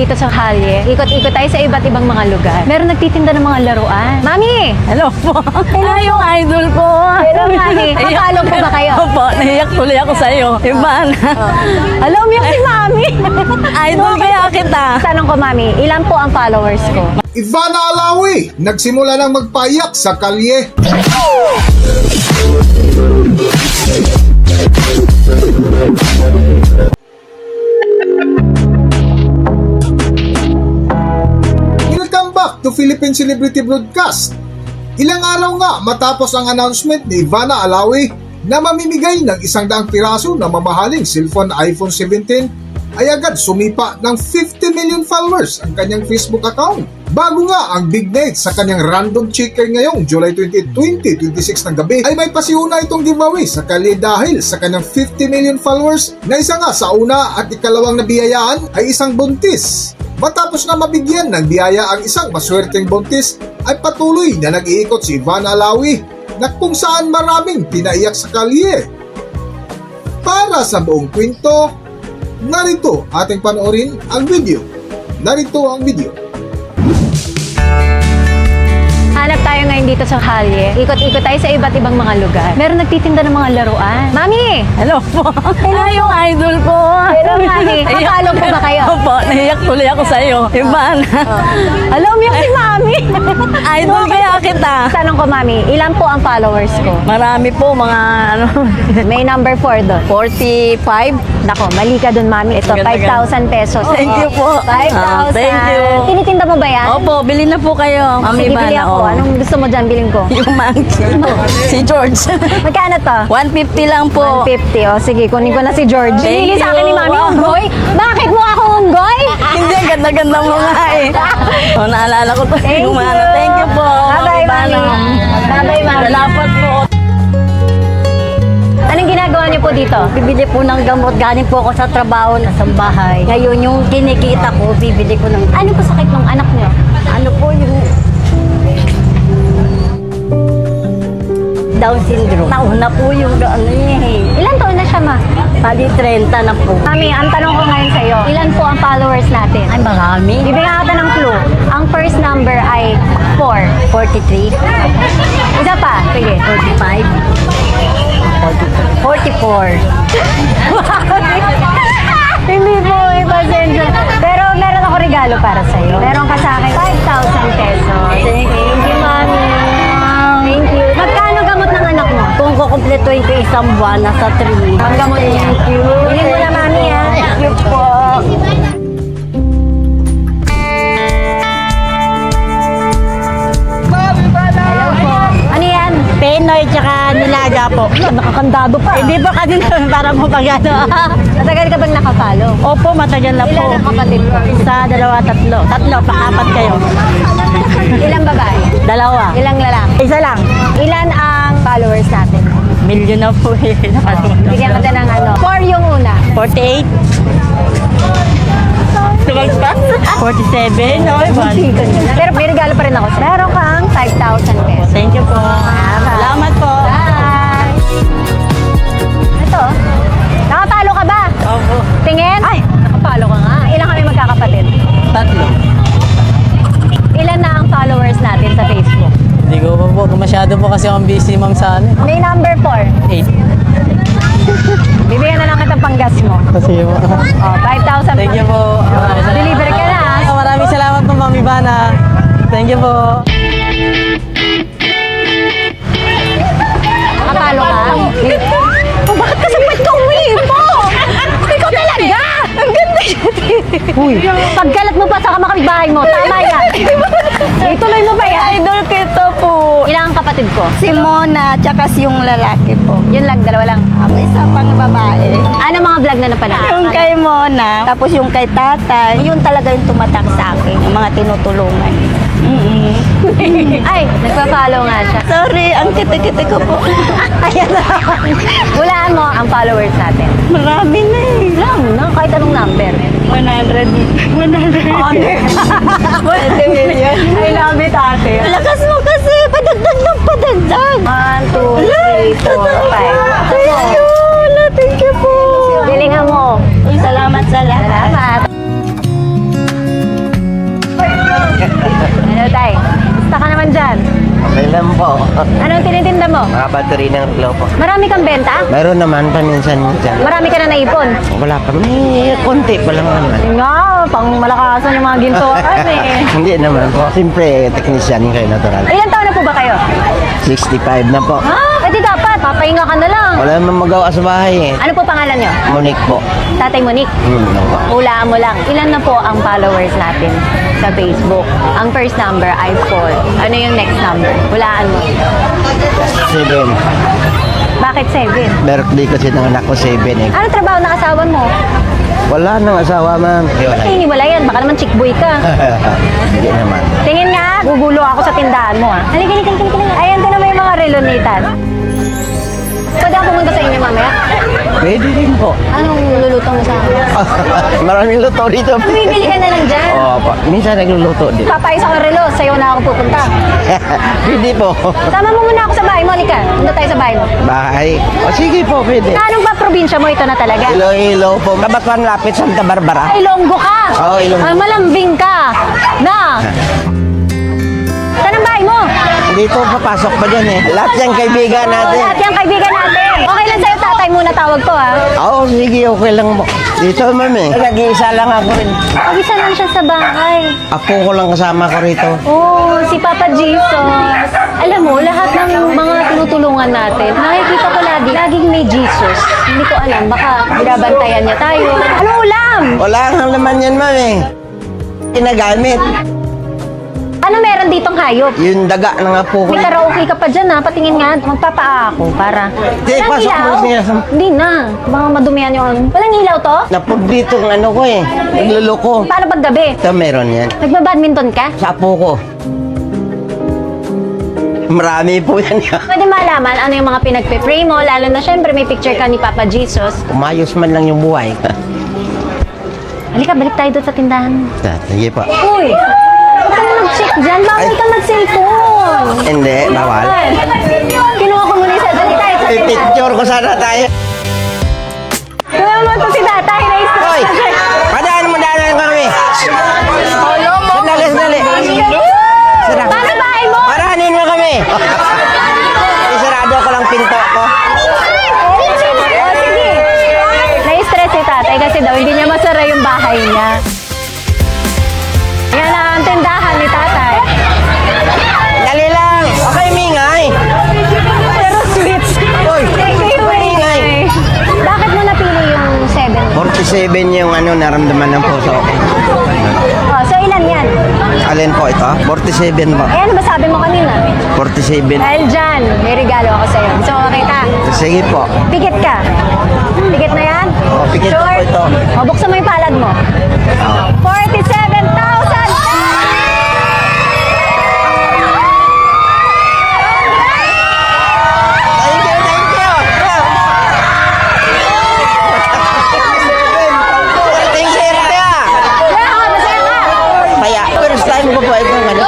dito sa kalye. Ikot-ikot tayo sa iba't ibang mga lugar. Meron nagtitinda ng mga laruan. Mami! Hello po. Hello yung idol ko. Hello, Mami. Kapalo po ba kayo? Opo, naiyak tuloy ako sa iyo. Iban. Alam mo si Mami. Idol kaya kita. Tanong ko, Mami, ilan po ang followers ko? Ivana Alawi, nagsimula ng magpaiyak sa kalye. Welcome back to Philippine Celebrity Broadcast. Ilang araw nga matapos ang announcement ni Ivana Alawi na mamimigay ng 100 piraso na mamahaling cellphone iPhone 17 ay agad sumipa ng 50 million followers ang kanyang Facebook account. Bago nga ang big night sa kanyang random checker ngayong July 20, 2026 ng gabi ay may pasiuna itong giveaway sa kalye dahil sa kanyang 50 million followers na isa nga sa una at ikalawang nabiyayaan ay isang buntis. Matapos na mabigyan ng biyaya ang isang maswerteng buntis ay patuloy na nag-iikot si Ivana Alawi na kung saan maraming pinaiyak sa kalye. Para sa buong kwento, narito ating panoorin ang video. Narito ang video. Hanap tayo ngayon dito sa kalye. Ikot-ikot tayo sa iba't ibang mga lugar. Meron nagtitinda ng mga laruan. Mami! Hello po. Hello yung idol ko. Hello, Mami. Kapalo po ba kayo? Opo, naiyak tuloy ako sa iyo. Iban. Alam mo si Mami. Idol kaya kita. Tanong ko, Mami, ilan po ang followers ko? Marami po mga May number 4 doon. 45. Nako, mali ka dun, Mami. Ito, Ganda, 5,000 pesos. Thank you po. 5,000. Thank you. Tinitinda mo ba yan? Opo, bilhin na po kayo. Mami Sige, bili Ivana, ako. oh. Anong gusto mo dyan, bilhin ko? Yung monkey. Si George. Magkano to? 150 lang po. 150. O, sige, kunin ko na si George. Thank Binili sa akin ni you. Mami, Wow. unggoy. Bakit mo ako unggoy? Hindi, ganda-ganda mo nga eh. O, naalala ko to. Thank Yung you. ano, thank you po. Bye-bye, Ivana. Mami. Bye-bye, Mami. Salamat po. Anong ginagawa niyo po dito? Bibili po ng gamot. Galing po ako sa trabaho na sa bahay. Ngayon, yung kinikita ko, bibili ko ng... Ano po sakit ng anak niyo? Ano po yung... Down syndrome. Taon na po yung ano niya eh. Ilan taon na siya, Ma? Pali 30 na po. Mami, ang tanong ko ngayon sa'yo, ilan po ang followers natin? Ay, marami. Bibigyan kita ng clue. Ang first number ay 4. 43, Isa pa. Sige. 45, 44. Hindi po, pasensya. Pero meron ako regalo para sa'yo. Meron ka sa akin 5,000 pesos. Thank you, Mami. Thank you. Magkano gamot ng anak mo? Kung kukumpletuin ko isang buwan, nasa 3. Ang gamot niya. Thank you. Bili mo na, Mami, ha? Thank you po. Hello po. Ano yan? Penoy tsaka nilaga po. Nakakandado pa. Hindi po kasi para mo pagano. Matagal ka bang nakapalo? Opo, matagal na po. Ilan ang kapatid ko? Isa, dalawa, tatlo. Tatlo, pang-apat kayo. Ilang babae? Dalawa. Ilang lalaki? Isa lang. Ilan ang followers natin? Milyon na po eh. Bigyan kita ng ano. 4 yung una. 48. Tumagpas? 47. No, Pero may regalo pa rin ako. Meron kang 5,000 pesos. Thank you po. Salamat po. Bye! Ito. Nakapalo ka ba? Opo. Tingin? Ay, nakapalo ka nga. Ilan kami magkakapatid? Tatlo. Ilan na ang followers natin sa Facebook? Hindi ko pa po. Masyado po kasi akong busy, ma'am, sa ano. May number 4. 8. Bibigyan na lang kitang panggas mo. Kasi po. Oh, 5,000 Thank you po. Deliver ka na. ah. Maraming salamat po, Ma'am Ivana. Thank you po. Nakapalo ka? Oh, bakit kasabay ka umiipo? Ikaw talaga! Ang ganda Uy, pagkalat mo pa sa kapitbahay mo, tama yan. Ituloy mo ba yan? Idol kita po. Ilang kapatid ko? Si Mona, tsaka si yung lalaki po. Yun lang, dalawa lang. Ako isa pang babae. Ano mga vlog na napanood? Yung kay Mona, tapos yung kay tatay, yun talaga yung tumatak sa akin, yung mga tinutulungan. Ay, nagpa-follow nga siya. Sorry, ang kiti-kiti ko po. Ayan na. Hulaan mo ang followers natin. Marami na eh. Lang, no? Kahit anong number. 100. 20 million. I love it, ate. Lakas mo kasi, padagdag ng padagdag. 1, 2, 3, 4, 5. Thank you. Thank you po. Galingan mo. Salamat sa lahat. Salamat. Mga battery ng relo po. Marami kang benta? Mayroon naman paminsan-minsan. Marami ka na naipon? Wala pa. May konti pa lang naman. Yun nga, pang malakasan yung mga gintuan eh. Hindi naman po. Siyempre, technician kayo natural. Ilan taon na po ba kayo? 65 na po. Ha? Di dapat, papahinga ka na lang. Wala naman magawa sa bahay eh. Ano po pangalan nyo? Monique po. Tatay Monique. Ano po. Hulaan mo lang. Ilan na po ang followers natin sa Facebook? Ang first number ay 4. Ano yung next number? Hulaan mo. 7. Bakit 7? Birthday kasi ng anak ko 7 eh. Ano trabaho ng asawa mo? Wala nang asawa man. Kasi hiniwala yan. Baka naman chick boy ka. Hindi naman. Tingin nga, gugulo ako sa tindahan mo ha. Halika. Ayan din naman yung mga relonitas. Pwede ako pumunta sa inyo mamaya? Pwede din po. Anong luluto mo sa akin? Maraming luto dito. Bumibili ka na lang dyan. Oo po. Minsan nagluluto din. Papayos ako relo, sa'yo na ako pupunta. Pwede po. Sama mo muna ako sa bahay, Monica. Punta tayo sa bahay mo. Bahay. O sige po, pwede. Anong ba probinsya mo? Ito na talaga. Iloilo po. Kabatuan lapit Santa Barbara. Ay, Ilonggo ka. Oo, Ilonggo. Ay, malambing ka. Na. Saan ang bahay mo? Dito papasok pa dyan eh. Lahat yung kaibigan natin. Lahat yung kaibigan natin. Okay lang sa'yo, tatay muna tawag ko ha. Oo, sige, okay lang mo. Dito, mami. Nag-iisa lang ako rin. Pag-isa lang siya sa bahay. Ako ko lang kasama ko rito. Oh, si Papa Jesus. Alam mo, lahat ng mga tinutulungan natin, nakikita ko laging may Jesus. Hindi ko alam, baka binabantayan niya tayo. Ano ulam? Wala kang laman yan, mami. Ginagamit. Ano meron ditong hayop? Yung daga ng apo ko. May karaoke ka pa dyan ha, patingin nga, magpapaa ako para... Hindi, Walang pasok mo ilaw? siya. Hindi na, baka madumihan yung... Walang ilaw to? Napag dito ng ano ko eh. Nagluloko. Paano pag gabi? Ito meron yan. Nagbabadminton ka? Sa apo ko. Marami po yan. Pwede malaman ano yung mga pinagpe-pray mo, lalo na syempre may picture ka ni Papa Jesus. Umayos man lang yung buhay. Halika, balik tayo doon sa tindahan. Sige po. Uy! Huwag kang mag-check dyan, bawal Ay. kang mag-cellphone. Hindi, bawal. Kinuha ko muna yung cellphone. Dali tayo sa tindahan. Picture ko sana tayo. Kuha mo ito si tatay, na-stress Hoy! na siya. Padaan mo kami. Sandali. Sarap. Paano bahay mo? Parahanin mo kami. Isarado ko lang pinto ko. Oh, sige. Na-stress si tatay kasi daw hindi niya masara yung bahay niya. Yan ang tindahan ni tatay. Dali lang. Okay, Mingay. Pero sweet. Hoy, Mingay. Bakit mo napili yung 7? 47 yung ano naramdaman ng puso ko. Oh, so ilan yan? Alin po ito? 47 po. Eh, ano ba sabi mo kanina? 47. Dahil dyan, may regalo ako sa'yo. Gusto mo makita? Sige po. Pikit ka. Pikit na yan? Oh, pikit po ito. O, buksan mo yung palad mo. 47,000! Thank you. Thank you, Raya. Masaya ka! Kaya, first time ko po itong ano.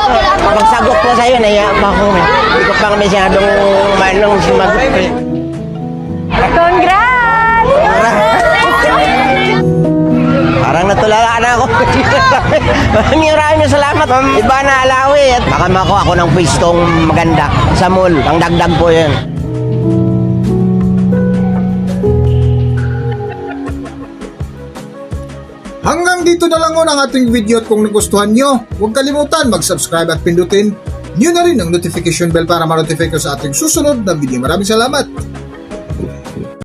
Pagsagot ko sa'yo, naiyak pa ako. Hindi ko pa masyadong manong sumagot ko. Congrats! Parang natulala na ako. Maraming salamat, Ma'am Ivana Alawi. At baka makuha ako ng pwestong maganda sa mall. Pangdagdag po yun. Hanggang dito na lang muna ang ating video at kung nagustuhan nyo, huwag kalimutan mag-subscribe at pindutin nyo na rin ang notification bell para ma-notify ko sa ating susunod na video. Maraming salamat!